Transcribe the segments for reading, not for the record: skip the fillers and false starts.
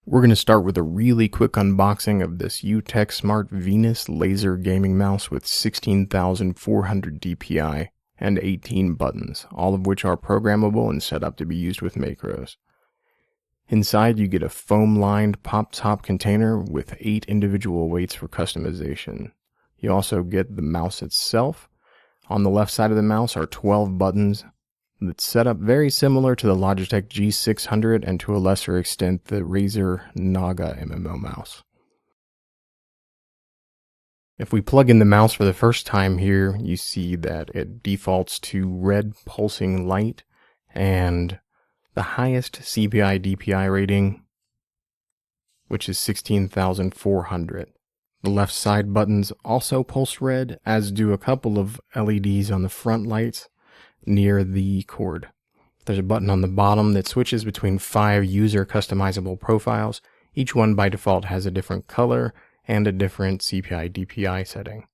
We're going to start with a really quick unboxing of this UtechSmart Venus laser gaming mouse with 16,400 DPI and 18 buttons, all of which are programmable and set up to be used with macros. Inside you get a foam-lined pop-top container with 8 individual weights for customization. You also get the mouse itself. On the left side of the mouse are 12 buttons. It's set up very similar to the Logitech G600 and to a lesser extent the Razer Naga MMO mouse. If we plug in the mouse for the first time here, you see that it defaults to red pulsing light and the highest CPI DPI rating, which is 16,400. The left side buttons also pulse red, as do a couple of LEDs on the front lights near the cord. There's a button on the bottom that switches between 5 user customizable profiles. Each one by default has a different color and a different CPI DPI setting.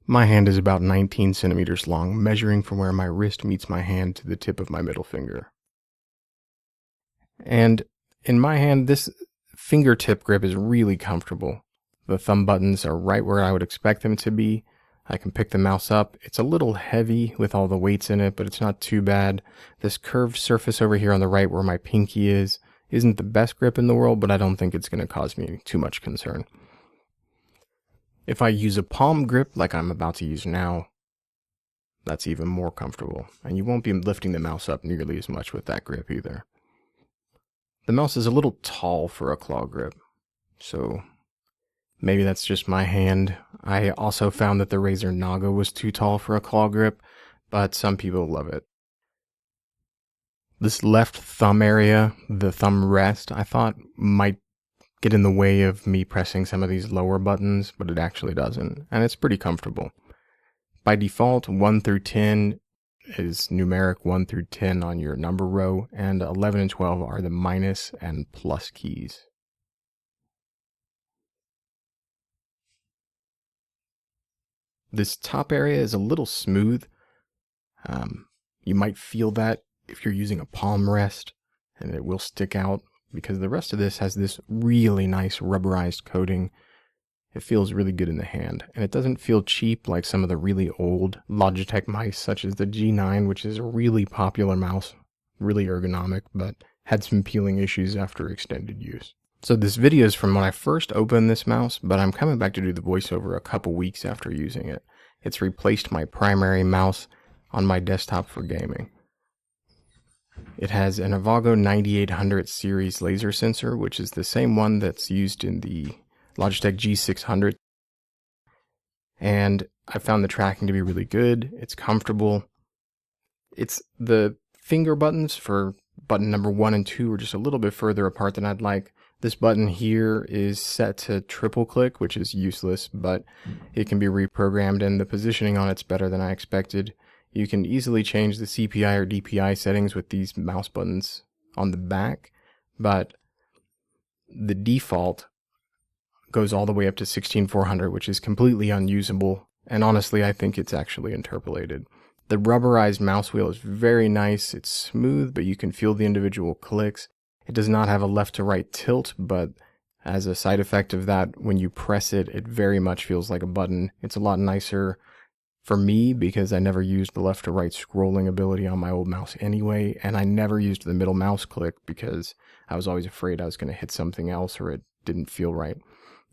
My hand is about 19 centimeters long, measuring from where my wrist meets my hand to the tip of my middle finger. And in my hand, this fingertip grip is really comfortable. The thumb buttons are right where I would expect them to be. I can pick the mouse up. It's a little heavy with all the weights in it, but it's not too bad. This curved surface over here on the right where my pinky is isn't the best grip in the world, but I don't think it's going to cause me too much concern. If I use a palm grip like I'm about to use now, that's even more comfortable, and you won't be lifting the mouse up nearly as much with that grip either. The mouse is a little tall for a claw grip, so maybe that's just my hand. I also found that the Razer Naga was too tall for a claw grip, but some people love it. This left thumb area, the thumb rest, I thought might get in the way of me pressing some of these lower buttons, but it actually doesn't, and it's pretty comfortable. By default, 1 through 10 is numeric 1 through 10 on your number row, and 11 and 12 are the minus and plus keys. This top area is a little smooth. You might feel that if you're using a palm rest, and it will stick out because the rest of this has this really nice rubberized coating. It feels really good in the hand, and it doesn't feel cheap like some of the really old Logitech mice, such as the G9, which is a really popular mouse, really ergonomic, but had some peeling issues after extended use. So this video is from when I first opened this mouse, but I'm coming back to do the voiceover a couple weeks after using it. It's replaced my primary mouse on my desktop for gaming. It has an Avago 9800 series laser sensor, which is the same one that's used in the Logitech G600. And I found the tracking to be really good. It's comfortable. It's the finger buttons for button number 1 and 2 are just a little bit further apart than I'd like. This button here is set to triple click, which is useless, but it can be reprogrammed, and the positioning on it's better than I expected. You can easily change the CPI or DPI settings with these mouse buttons on the back, but the default goes all the way up to 16,400, which is completely unusable, and honestly I think it's actually interpolated. The rubberized mouse wheel is very nice. It's smooth, but you can feel the individual clicks. It does not have a left to right tilt, but as a side effect of that, when you press it, it very much feels like a button. It's a lot nicer for me because I never used the left to right scrolling ability on my old mouse anyway, and I never used the middle mouse click because I was always afraid I was going to hit something else or it didn't feel right.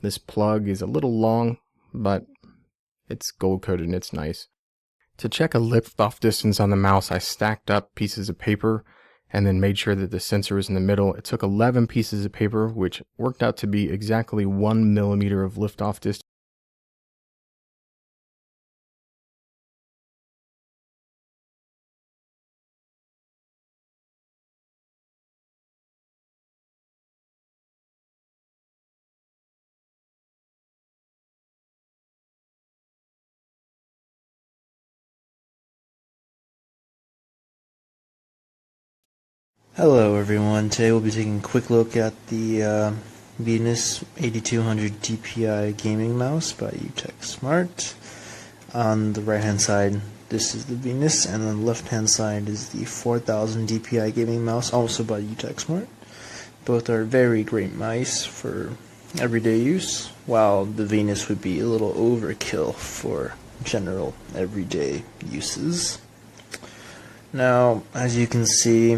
This plug is a little long, but it's gold coated and it's nice. To check a lift-off distance on the mouse, I stacked up pieces of paper and then made sure that the sensor was in the middle. It took 11 pieces of paper, which worked out to be exactly 1 millimeter of lift-off distance. Hello everyone, today we'll be taking a quick look at the Venus 8200 DPI gaming mouse by UtechSmart. On the right hand side, this is the Venus, and on the left hand side is the 4000 DPI gaming mouse, also by UtechSmart. Both are very great mice for everyday use, while the Venus would be a little overkill for general everyday uses. Now, as you can see,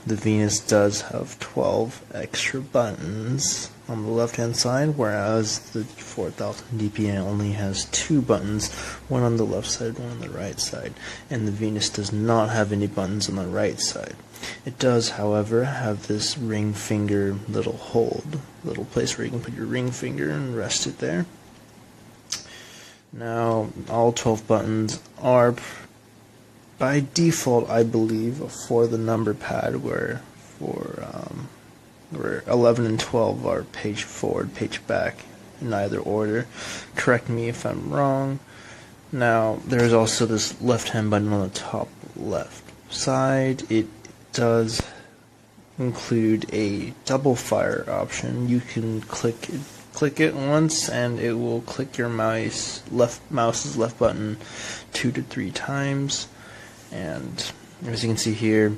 the Venus does have 12 extra buttons on the left hand side, whereas the 4000 DPI only has 2 buttons, one on the left side, one on the right side, and the Venus does not have any buttons on the right side. It does, however, have this ring finger little place where you can put your ring finger and rest it there. Now, all 12 buttons are by default, I believe, for the number pad, where 11 and 12 are page forward, page back, in either order. Correct me if I'm wrong. Now, there is also this left-hand button on the top left side. It does include a double fire option. You can click it once, and it will click your mouse's left button 2 to 3 times. And as you can see here,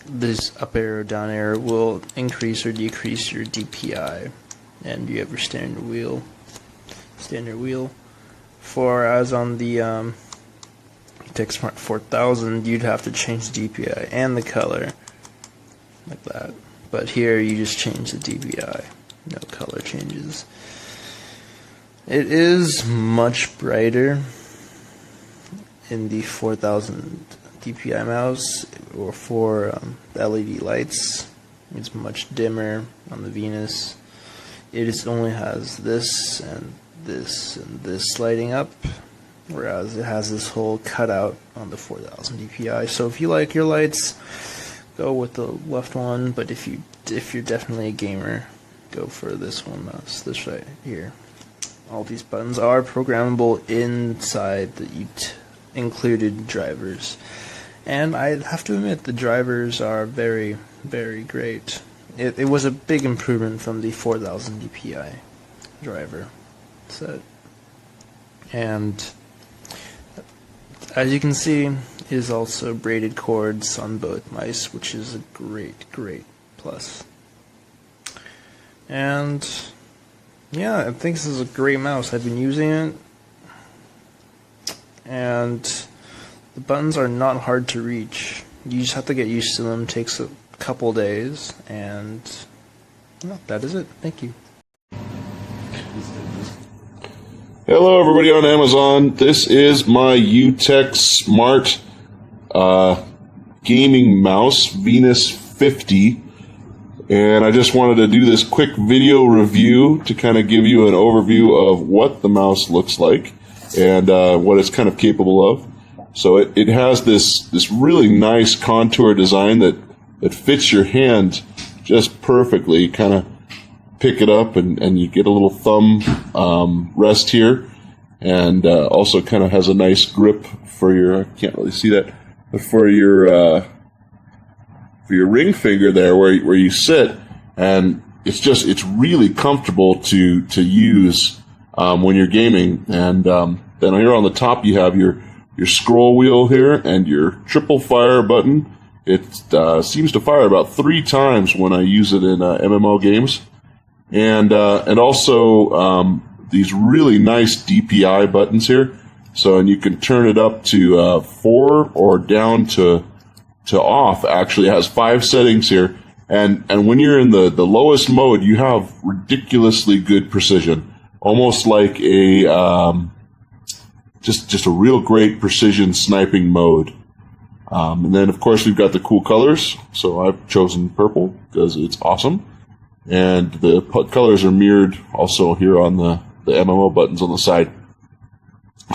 this up arrow, down arrow will increase or decrease your DPI, and you have your standard wheel. For as on the UtechSmart 4000, you'd have to change the DPI and the color like that. But here you just change the DPI, no color changes. It is much brighter in the 4000 DPI mouse, or for the LED lights. It's much dimmer on the Venus. It only has this and this and this lighting up, whereas it has this whole cutout on the 4000 DPI. So if you like your lights, go with the left one, but if you're definitely a gamer, go for this one mouse, this right here. All these buttons are programmable inside the included drivers, and I have to admit the drivers are very, very great. It was a big improvement from the 4000 DPI driver set, and as you can see, it is also braided cords on both mice, which is a great plus. And yeah, I think this is a great mouse. I've been using it, and the buttons are not hard to reach. You just have to get used to them. It takes a couple days, and well, that is it. Thank you. Hello everybody on Amazon. This is my UtechSmart gaming mouse, Venus 50. And I just wanted to do this quick video review to kind of give you an overview of what the mouse looks like and what it's kind of capable of. So it has this really nice contour design that fits your hand just perfectly. Kind of pick it up and you get a little thumb rest here, and also kind of has a nice grip for your, I can't really see that, but for your ring finger there where you sit, and it's really comfortable to use when you're gaming. And then here on the top you have your scroll wheel here and your triple fire button. It seems to fire about 3 times when I use it in MMO games, and also these really nice DPI buttons here. So, and you can turn it up to 4 or down to off. Actually, it has 5 settings here, and when you're in the lowest mode, you have ridiculously good precision, almost like a just a real great precision sniping mode. And then of course we've got the cool colors. So I've chosen purple because it's awesome, and the colors are mirrored also here on the MMO buttons on the side.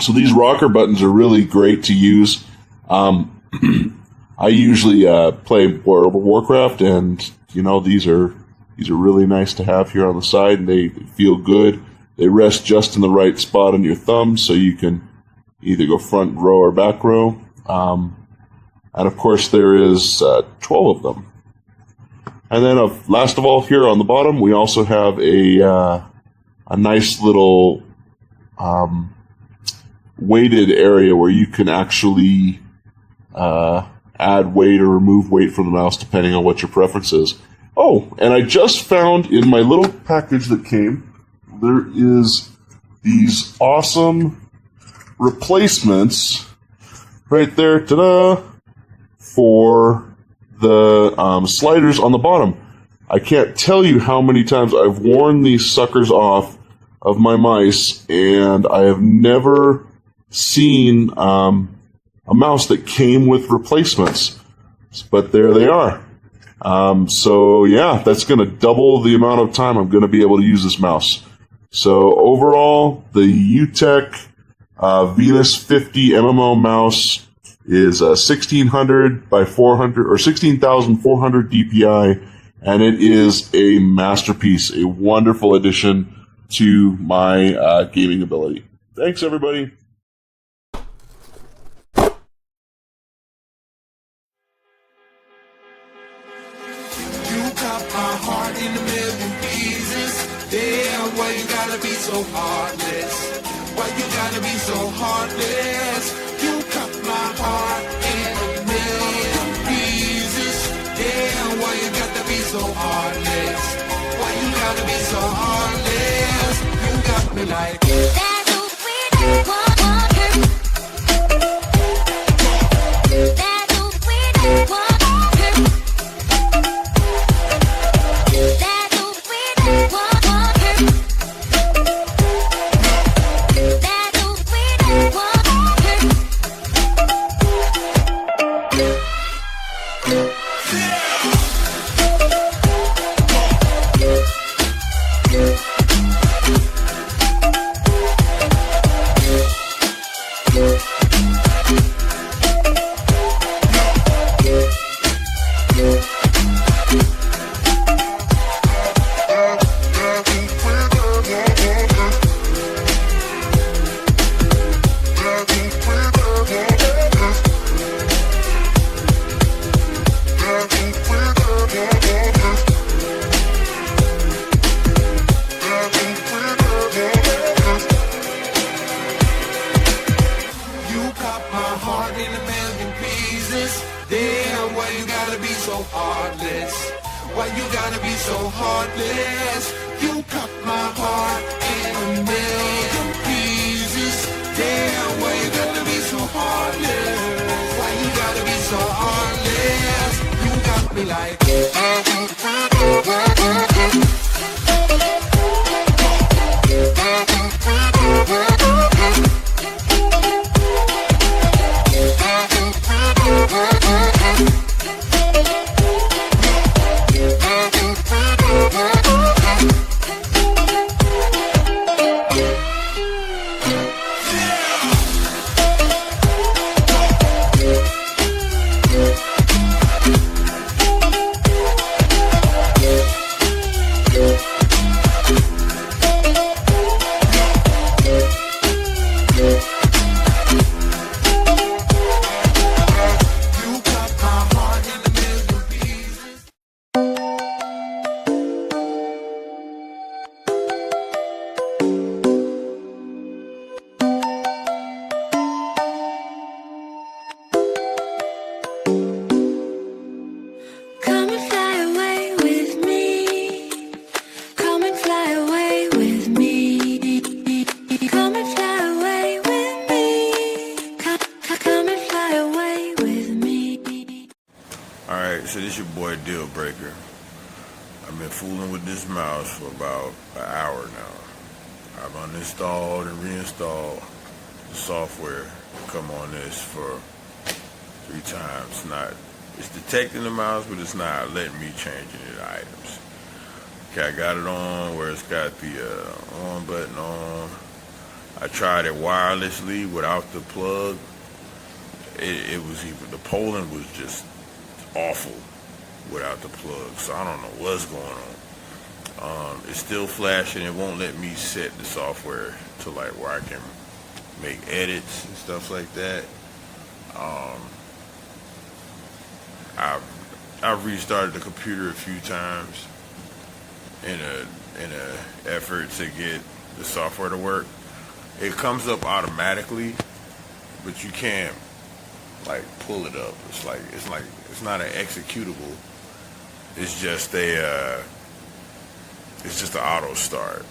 So these rocker buttons are really great to use. I usually play World of Warcraft, and you know, these are really nice to have here on the side, and they feel good. They rest just in the right spot on your thumb, so you can either go front row or back row. And of course there is 12 of them. And then last of all, here on the bottom we also have a nice little weighted area where you can actually add weight or remove weight from the mouse depending on what your preference is. Oh, and I just found in my little package that came, there is these awesome replacements right there, ta-da, for the sliders on the bottom. I can't tell you how many times I've worn these suckers off of my mice, and I have never seen a mouse that came with replacements. But there they are. So yeah, that's going to double the amount of time I'm going to be able to use this mouse. So overall, the Utech Venus 50 MMO mouse is 1600 by 400 or 16,400 DPI, and it is a masterpiece, a wonderful addition to my gaming ability. Thanks, everybody. My heart in a million pieces. Damn, why you gotta be so heartless? Why you gotta be so heartless? You cut my heart in a million pieces. Damn, why you gotta be so heartless? Why you gotta be so heartless? You got me like that's a weird one. That's a weird one. Why you gotta be so heartless? You cut my heart in a million pieces. Damn, why you gotta be so heartless? Why you gotta be so heartless? You got me like So this your boy Deal Breaker. I've been fooling with this mouse for about an hour now. I've uninstalled and reinstalled the software to come on this for 3 times. It's detecting the mouse, but it's not letting me change any of the items. Okay, I got it on where it's got the on button on. I tried it wirelessly without the plug. It was even, the polling was just awful without the plug, so I don't know what's going on. It's still flashing. It won't let me set the software to like where I can make edits and stuff like that. I've restarted the computer a few times in a effort to get the software to work. It comes up automatically, but you can't like pull it up. It's not an executable. it's just a it's just an auto start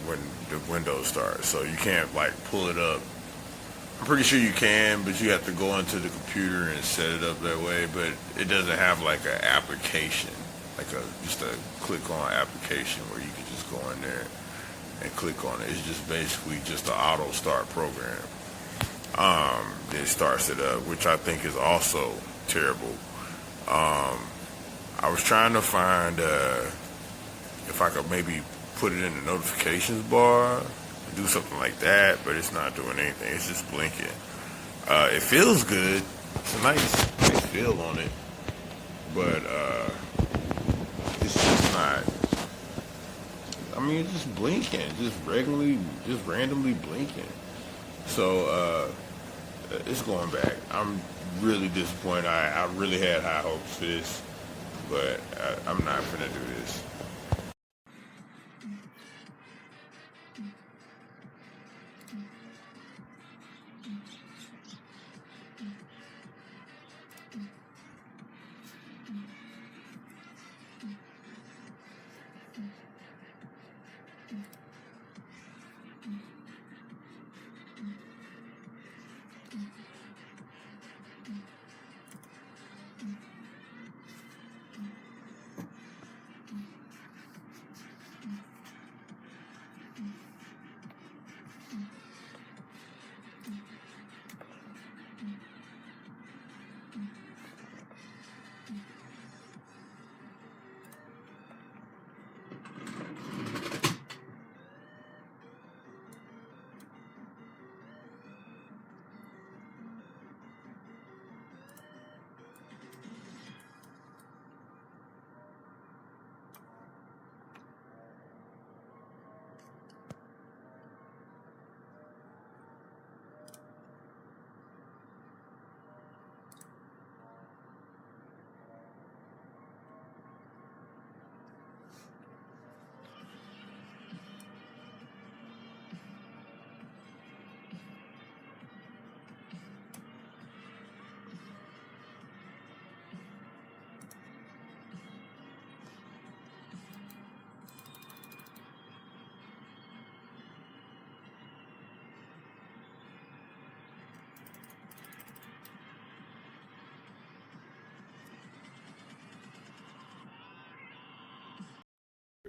when the Windows starts. So you can't like pull it up. I'm pretty sure you can, but you have to go into the computer and set it up that way. But it doesn't have like an application, like just a click on application where you can just go in there and click on it. It's just basically just an auto start program. It starts it up, which I think is also terrible. I was trying to find if I could maybe put it in the notifications bar, do something like that, but it's not doing anything. It's just blinking. It feels good. It's a nice feel on it, but it's just not. I mean, it's just blinking, just randomly blinking. So it's going back. I'm really disappointed. I really had high hopes for this, but I'm not gonna do this.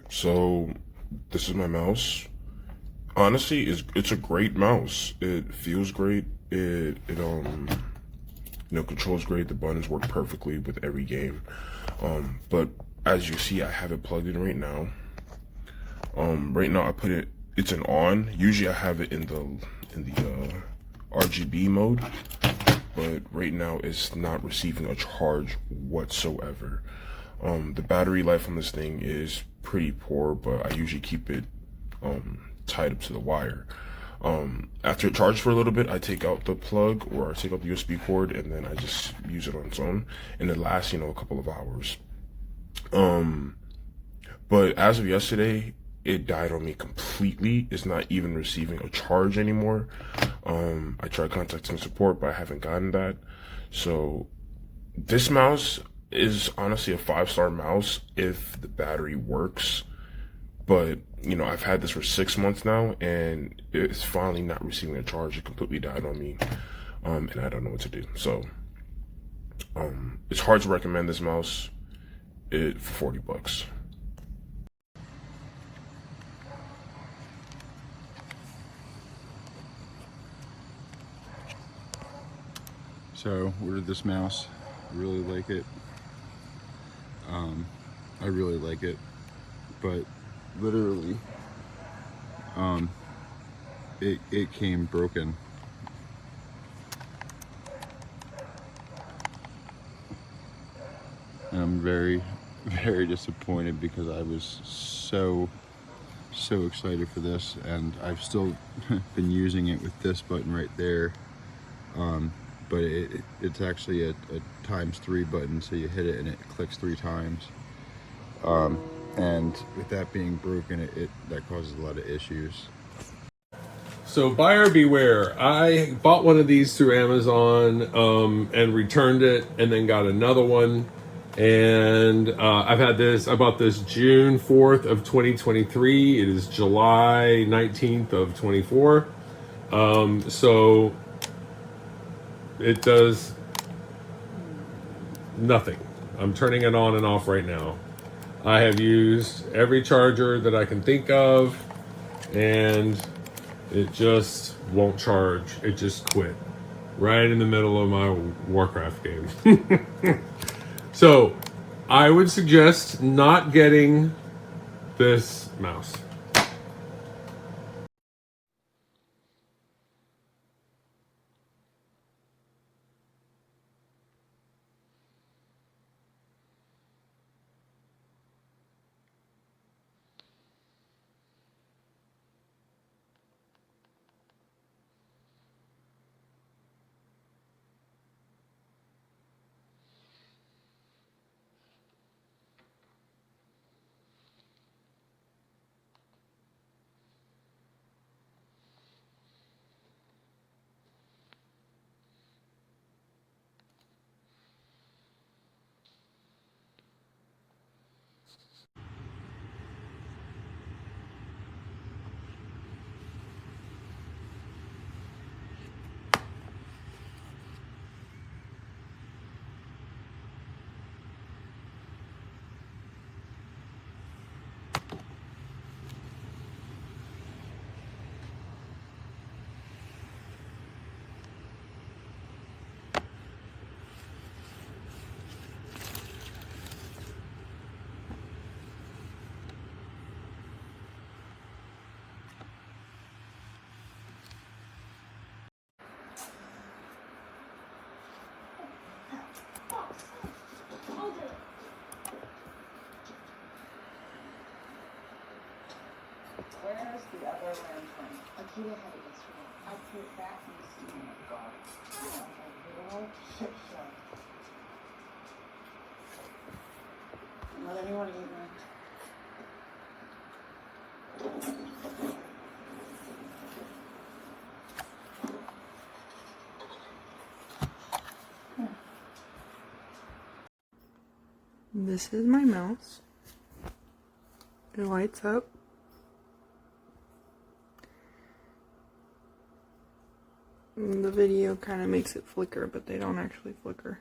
So this is my mouse. Honestly, it's a great mouse. It feels great. It controls great. The buttons work perfectly with every game. But as you see, I have it plugged in right now. Right now I put it's an on. Usually I have it in the RGB mode, but right now it's not receiving a charge whatsoever. The battery life on this thing is pretty poor, but I usually keep it tied up to the wire. After it charges for a little bit, I take out the plug or I take out the USB cord, and then I just use it on its own, and it lasts, a couple of hours. But as of yesterday, it died on me completely. It's not even receiving a charge anymore. I tried contacting support, but I haven't gotten that. So this mouse is honestly a 5-star mouse if the battery works. But, I've had this for 6 months now, and it's finally not receiving a charge. It completely died on me, and I don't know what to do. So, it's hard to recommend this mouse for $40. So, ordered this mouse. I really like it. I really like it, but literally, it came broken. And I'm very, very disappointed because I was so excited for this, and I've still been using it with this button right there. But it's actually a ×3 button, so you hit it and it clicks 3 times. And with that being broken, that causes a lot of issues. So buyer beware. I bought one of these through Amazon and returned it, and then got another one And I've had this. I bought this June 4th of 2023. It is July 19th of 24. So it does nothing. I'm turning it on and off right now. I have used every charger that I can think of, and it just won't charge. It just quit right in the middle of my Warcraft game. So I would suggest not getting this mouse. Where's the other lantern? Akita had it yesterday. I put it back in the steam. Oh, God. A little shit show. Not anyone either. This is my mouse. It lights up. And the video kind of makes it flicker, but they don't actually flicker.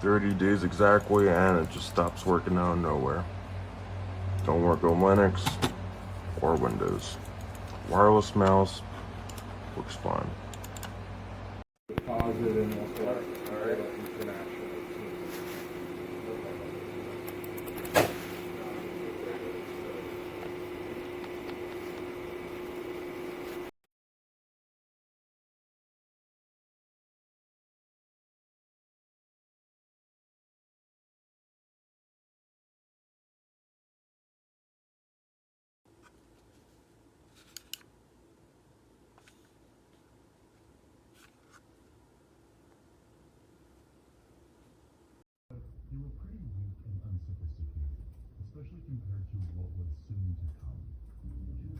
30 days exactly, and it just stops working out of nowhere. Don't work on Linux or Windows. Wireless mouse works fine. Deposit and we'll start. All right. International. They were pretty weak and unsophisticated, especially compared to what was soon to come.